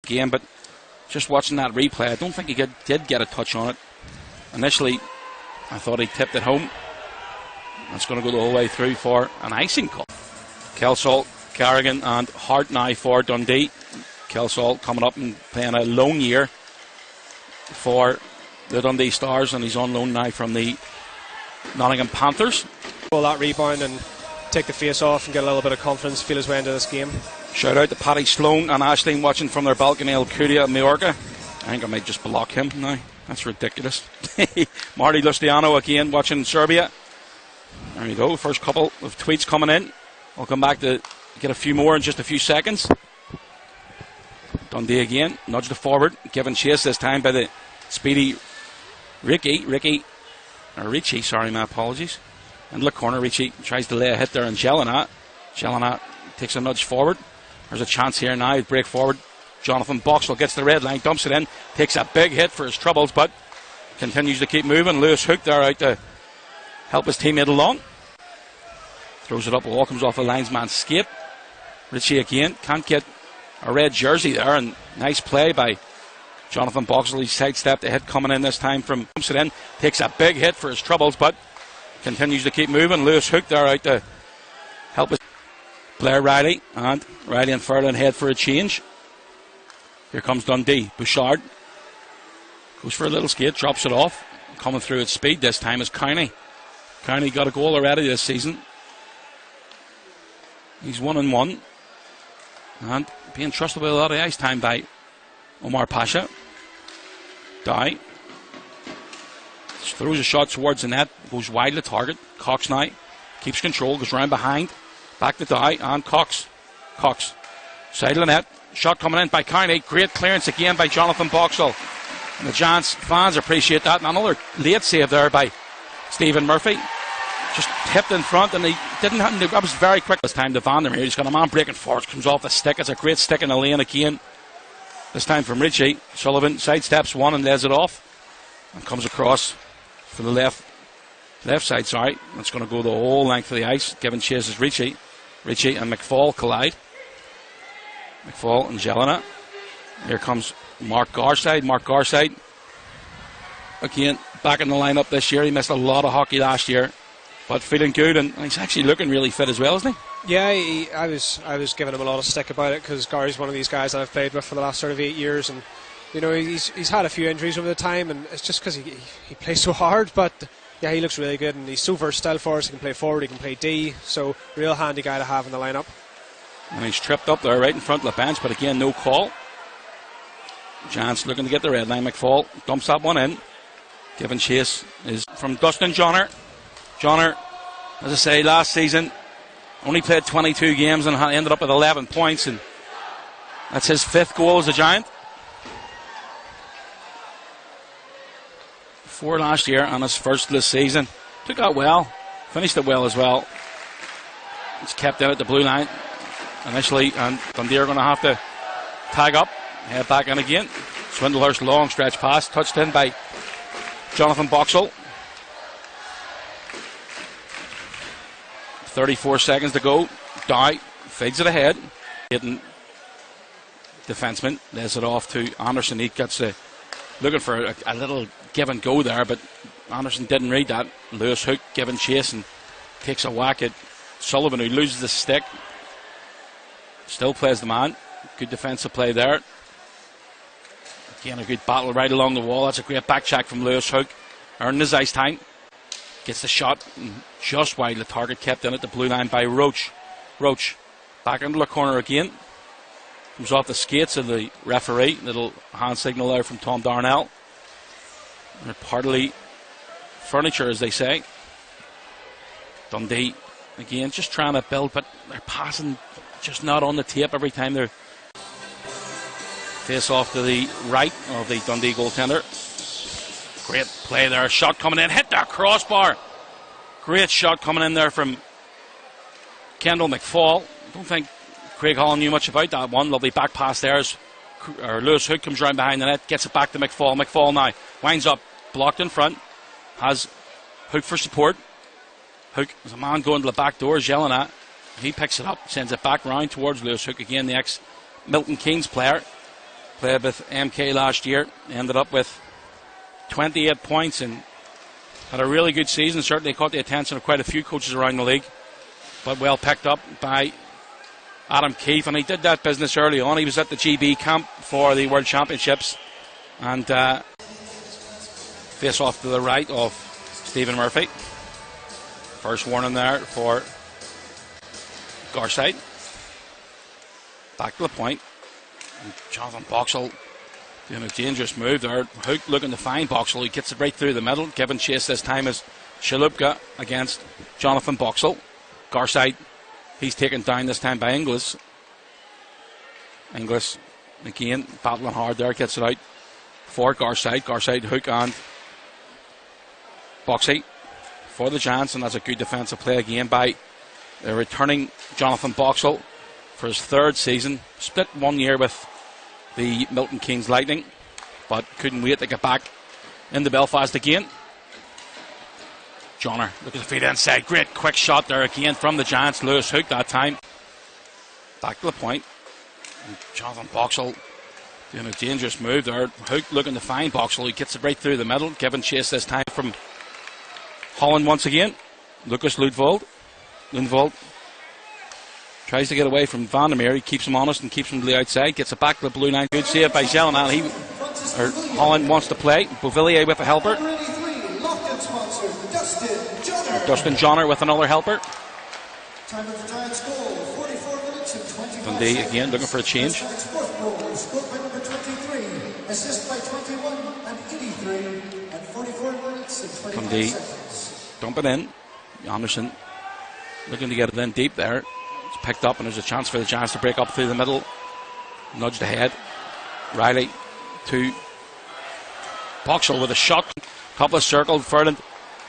game, but just watching that replay, I don't think he did get a touch on it. Initially, I thought he tipped it home. That's going to go the whole way through for an icing call. Kelsall, Carrigan and Hart now for Dundee. Kelsall coming up and playing a loan year for the Dundee Stars, and he's on loan now from the Nottingham Panthers. Pull that rebound and take the face off and get a little bit of confidence, feel his way into this game. Shout out to Paddy Sloan and Ashleen watching from their balcony, Alcudia and Majorca. I think I might just block him now. That's ridiculous. Marty Lustiano again watching Serbia. There you go, first couple of tweets coming in. I'll come back to get a few more in just a few seconds. Dundee again, nudged it forward, given chase this time by the speedy Ricci, sorry, my apologies. In the corner, Ricci tries to lay a hit there on Jelena. Jelena takes a nudge forward. There's a chance here now, break forward. Jonathan Boxill gets the red line, dumps it in, takes a big hit for his troubles, but continues to keep moving. Lewis Hook there out to help his teammate along. Throws it up, the ball comes off a linesman's skate. Ricci again, can't get a red jersey there, and nice play by Jonathan Boxill. He sidestepped the hit coming in this time from dumps it in, takes a big hit for his troubles, but continues to keep moving. Lewis Hook there out to help his Blair Riley, and Riley and Furlan head for a change. Here comes Dundee. Bouchard goes for a little skate, drops it off. Coming through at speed this time is County. County got a goal already this season. He's 1-1 and being trusted with a lot of ice time by Omar Pasha. Dow throws a shot towards the net, goes wide of the target. Cox now keeps control, goes round behind, back to Dow and Cox. Side of the net, shot coming in by County. Great clearance again by Jonathan Boxill. And the Giants fans appreciate that. And another late save there by Stephen Murphy. Just tipped in front, and he didn't have that was very quick this time to Vandermeer. He's got a man breaking forward, comes off the stick. It's a great stick in the lane again. This time from Ritchie. Sullivan sidesteps one and lays it off. And comes across for the left side, sorry. That's going to go the whole length of the ice. Given chase is Ritchie. Ritchie and McFall collide. McFall and Jelena. Here comes Mark Garside. Mark Garside, again, back in the lineup this year. He missed a lot of hockey last year, but feeling good, and he's actually looking really fit as well, isn't he? Yeah, I was giving him a lot of stick about it, because Gary's one of these guys that I've played with for the last sort of 8 years, and you know he's had a few injuries over the time, and it's just because he plays so hard. But yeah, he looks really good, and he's so versatile for us. He can play forward, he can play D, so real handy guy to have in the lineup. And he's tripped up there right in front of the bench, but again, no call. Giants looking to get the red line. McFall dumps that one in. Given chase is from Dustin Johnner. Johnner, as I say, last season only played 22 games and ended up with 11 points, and that's his 5th goal as a Giant. 4 last year and his 1st this season. Took that well, finished it well as well. It's kept out at the blue line initially, and Dundee are going to have to tag up, head back in again. Swindlehurst long stretch pass, touched in by Jonathan Boxill. 34 seconds to go. Dow feeds it ahead. Defenseman lays it off to Anderson. He gets looking for a little give and go there, but Anderson didn't read that. Lewis Hook giving chase and takes a whack at Sullivan, who loses the stick. Still plays the man. Good defensive play there. Again, a good battle right along the wall. That's a great back check from Lewis Hook. Earning his ice time. Gets the shot just wide. The target kept in at the blue line by Roach. Roach back into the corner again. Comes off the skates of the referee. Little hand signal there from Tom Darnell. They're partly furniture, as they say. Dundee again just trying to build, but they're passing just not on the tape every time they're face off to the right of the Dundee goaltender. Great play there. Shot coming in. Hit that crossbar. Great shot coming in there from Kendall McFall. Don't think Craig Holland knew much about that one. Lovely back pass there. Lewis Hook comes round behind the net. Gets it back to McFall. McFall now winds up. Blocked in front. Has Hook for support. Hook is a man going to the back door. Jelena. He picks it up. Sends it back round towards Lewis Hook again. The ex-Milton Keynes player. Played with MK last year, ended up with 28 points and had a really good season. Certainly caught the attention of quite a few coaches around the league, but well picked up by Adam Keefe, and he did that business early on. He was at the GB camp for the World Championships, and face off to the right of Stephen Murphy. First warning there for Garside. Back to the point. And Jonathan Boxill doing a dangerous move there. Hook looking to find Boxill. He gets it right through the middle. Given chase this time as Shalupka against Jonathan Boxill. Garside, he's taken down this time by Inglis. Inglis again battling hard there. Gets it out for Garside. Garside, Hook and Boxy for the Giants, and that's a good defensive play again by the returning Jonathan Boxill for his third season. Split 1 year with the Milton Keynes Lightning, but couldn't wait to get back into Belfast again. Johnner, look at the feet inside. Great quick shot there again from the Giants. Lewis Hook that time. Back to the point. And Jonathan Boxill doing a dangerous move there. Hook looking to find Boxill. He gets it right through the middle. Given chase this time from Holland once again. Lucas Lundvold tries to get away from Vandermeer. He keeps him honest and keeps him to the outside. Gets it back to the blue line. Good save by Zellenal. Holland wants to play. Beauvillier with a helper. Dustin Johnner with another helper. Dundee again looking for a change. Dundee dumping in. Anderson looking to get it in deep there. It's picked up and there's a chance for the Giants to break up through the middle. Nudged ahead. Riley to Boxill with a shot. Couple of circles. Ferdinand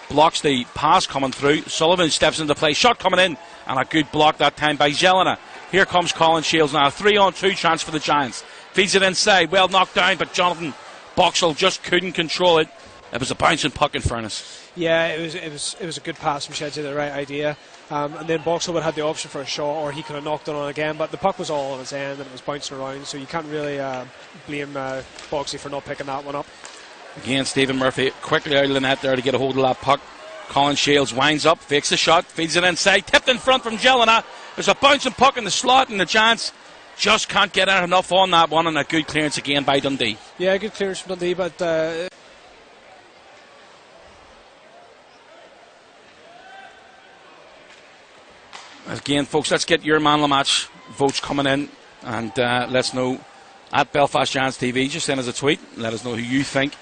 blocks the pass coming through. Sullivan steps into play. Shot coming in. And a good block that time by Zelena. Here comes Colin Shields now. 3-on-2 chance for the Giants. Feeds it inside. Well knocked down, but Jonathan Boxill just couldn't control it. It was a bouncing puck in fairness. Yeah, it was a good pass from Shedzy, the right idea. And then Boxill would have the option for a shot, or he could have knocked it on again, but the puck was all on his end and it was bouncing around, so you can't really blame Boxy for not picking that one up. Again, Stephen Murphy quickly out of the net there to get a hold of that puck. Colin Shields winds up, fakes the shot, feeds it inside, tipped in front from Jelena. There's a bouncing puck in the slot, and the Giants just can't get enough on that one, and a good clearance again by Dundee. Yeah, good clearance from Dundee, but again, folks, let's get your man of the match votes coming in, and let's know at Belfast Giants TV. Just send us a tweet. Let us know who you think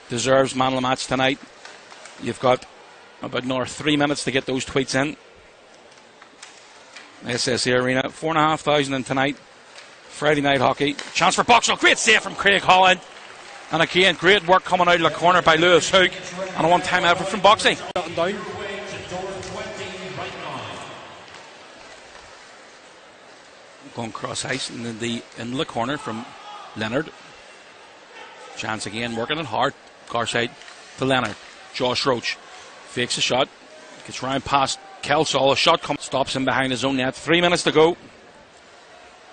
deserves man of the match tonight. You've got about another 3 minutes to get those tweets in. SSE Arena, 4,500 in tonight. Friday night hockey. Chance for Boxill. Great save from Craig Holland. And again, great work coming out of the corner by Lewis Hook. And a one-time effort from Boxy. Going cross ice in the corner from Leonard. Chance again working it hard. Garside to Leonard. Josh Roach fakes a shot. Gets round past Kelsall. A shot comes, stops him behind his own net. 3 minutes to go.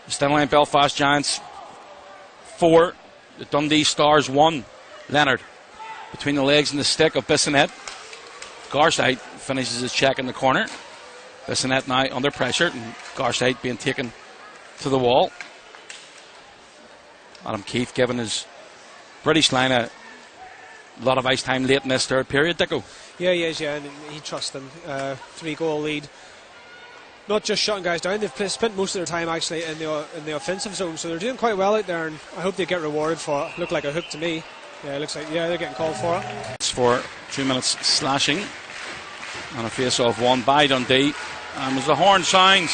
The Stenline Belfast Giants 4. The Dundee Stars 1. Leonard between the legs and the stick of Bissonnette. Garside finishes his check in the corner. Bissonnette now under pressure, and Garside being taken to the wall. Adam Keefe giving his British line a lot of ice time late in this third period, Dicko. Yeah, he is, and he trusts them. 3-goal lead. Not just shutting guys down, they've spent most of their time actually in the offensive zone, so they're doing quite well out there, and I hope they get rewarded for it. Looked like a hook to me. Yeah, it looks like, they're getting called for it. It's for 2 minutes slashing and a face-off won by Dundee. And as the horn sounds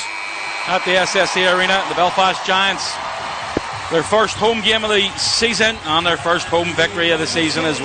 at the SSE Arena, the Belfast Giants, their first home game of the season and their first home victory of the season as well.